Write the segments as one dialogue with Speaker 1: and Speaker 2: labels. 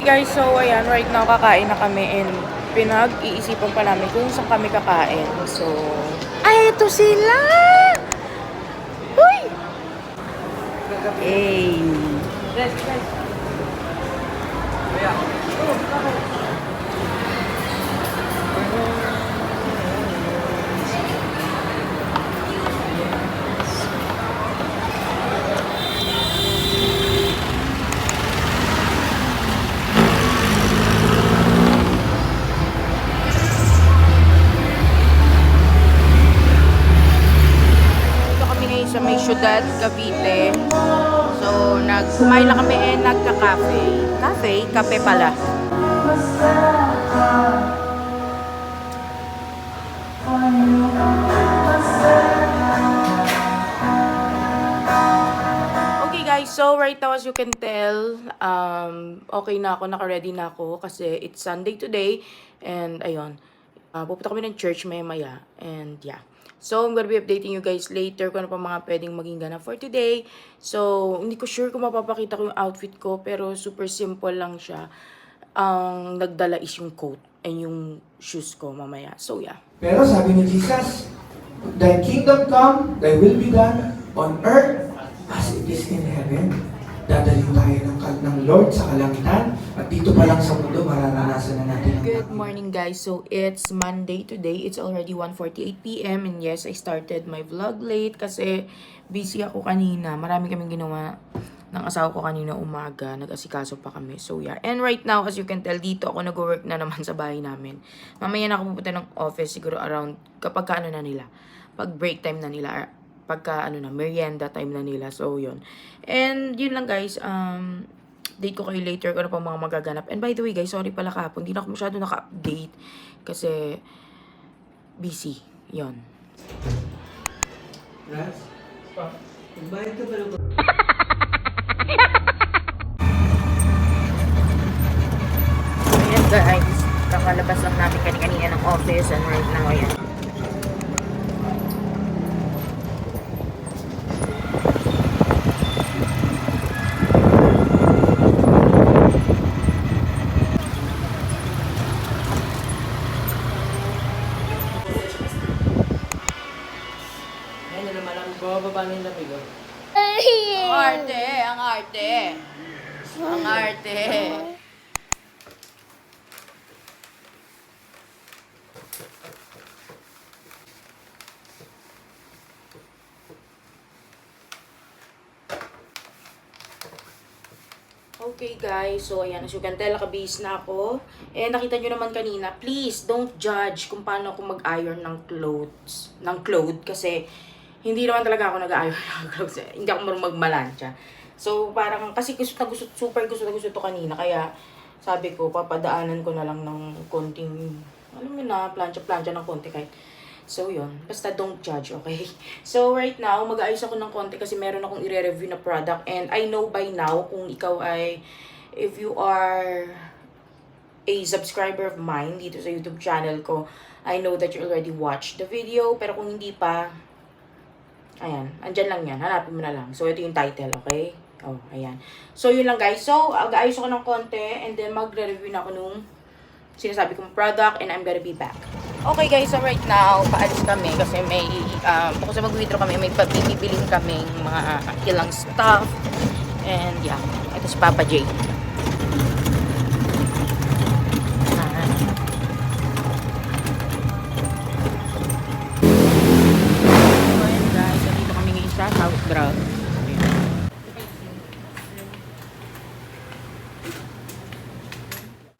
Speaker 1: Guys, so ayan, right now kakain na kami and pinag-iisipan pa namin kung saan kami kakain. So, ay, ito sila! Uy! Hey! Rest. Sa may syudad, Cavite. So, kumain na kami nagka-cafe. Kape pala. Okay guys, so right now as you can tell, okay na ako, naka-ready na ako kasi it's Sunday today. And ayun, pupunta kami ng church maya-maya. And yeah. So, I'm gonna be updating you guys later kung ano pa mga pwedeng maging ganap for today. So, hindi ko sure kung mapapakita ko yung outfit ko, pero super simple lang siya. Ang nagdala is yung coat and yung shoes ko mamaya. So, yeah.
Speaker 2: Pero sabi ni Jesus, Thy kingdom come, Thy will be done on earth as it is in heaven. Dadalhin tayo ng Lord sa kalangitan at dito pa lang sa mundo mararanasan na natin.
Speaker 1: Good morning guys. So it's Monday today. It's already 1:48 PM and yes, I started my vlog late kasi busy ako kanina. Marami kaming ginawa ng asawa ko kanina umaga. Nag-asikaso pa kami. So yeah. And right now, as you can tell, dito ako nag-work na naman sa bahay namin. Mamaya na ako pupunta ng office siguro around kapag kaano na nila. Pag break time na nila. Pagka merienda time na nila. So yun. And yun lang guys. Date ko kayo later kung ano pa mga magaganap. And by the way guys, sorry pala kahapon. Hindi na ako masyado naka-update. Kasi busy. Yun.
Speaker 2: Ras? Magbayad ka pala ba?
Speaker 1: Ayan guys. Kakalabas lang namin kanina ng office. And right now, ayan.
Speaker 2: Bababa na yung lamig.
Speaker 1: Ang arte, ang arte. Ang arte. Okay guys, so ayan, as you can tell, nakabihis na ako. Eh, nakita nyo naman kanina, please don't judge kung paano ako mag-iron ng clothes. Kasi hindi naman talaga ako nag-iron ng clothes. Hindi ako marunong magmalansya. So, parang, kasi super gusto to kanina. Kaya, sabi ko, papadaanan ko na lang ng konting, alam mo na, plancha ng konti kahit. So, yun. Basta don't judge, okay? So, right now, mag-aayos ako ng konti kasi meron akong i-review na product. And I know by now, kung ikaw ay, if you are a subscriber of mine dito sa YouTube channel ko, I know that you already watched the video. Pero kung hindi pa, ayan, andyan lang yan. Hanapin mo na lang. So, ito yung title, okay? Oh, ayan. So, yun lang guys. So, mag-aayos ako ng konti and then magre-review na ako nung sinasabi kong product and I'm gonna be back. Okay guys, so right now, paalis kami kasi may, bukod sa mag-withdraw kami, may pabibiling kaming mga ilang stuff. And yeah, ito si Papa J. Ayan guys, so dito kami ngayon sa South Brown.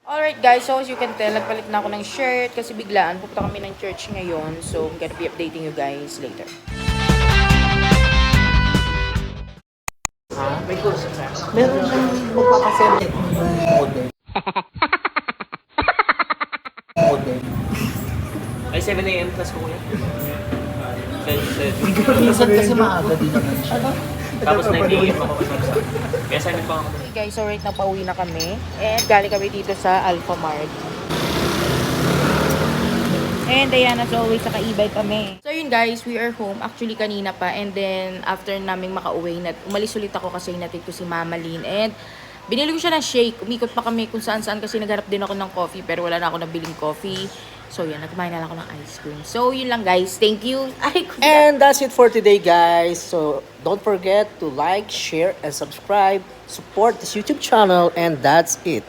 Speaker 1: Alright guys, so as you can tell, nagpalit na ako ng shirt kasi biglaan pupunta kami ng church ngayon. So, I'm gonna be updating you guys later.
Speaker 2: May kurso na. Meron siyang magpapasend model.
Speaker 3: Ay, 7 AM class ko kuya.
Speaker 2: Minsan kasi maaga din naman siya.
Speaker 3: Tapos 9 AM ako sa. Kaya sabi pa ako.
Speaker 1: Okay guys, so right now pauwi na kami. And galing kami dito sa Alpha Mart. And ayan, as always, naka-e-bike kami. So yun guys, we are home. Actually, kanina pa. And then, after naming makauwi, umalis ulit ako kasi natid ko si Mama Lynn. And Binili ko siya ng shake. Umikot pa kami kung saan-saan kasi naghanap din ako ng coffee pero wala na ako nabiling coffee. So yan, nagkumain na lang ako ng ice cream. So yun lang guys. Thank you. Ay, kuya.
Speaker 4: And that's it for today, guys. So don't forget to like, share, and subscribe. Support this YouTube channel, and that's it.